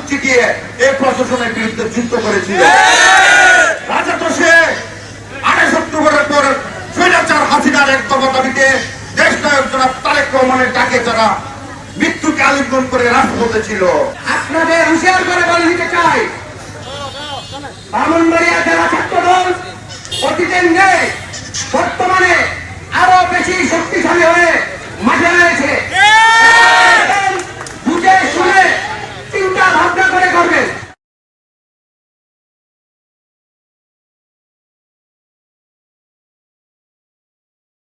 সাজুচ্ছি দিয়ে এই প্রশাসনের বিরুদ্ধে যুদ্ধ করেছিল। রাজা তো সে 28 অক্টোবরের পর স্বৈরাচার হাসিনার এক দফা দাবিতে দেশ নায়ক জনাব তারেক রহমানের ডাকে যারা মৃত্যুকে আলিঙ্গন করে রাজপথে ছিল। আপনাদের হুঁশিয়ার করে বলে দিতে চাই, ব্রাহ্মণবাড়িয়া জেলা ছাত্রদল অতীতের নেই বর্তমানে আরো বেশি শক্তিশালী হয়ে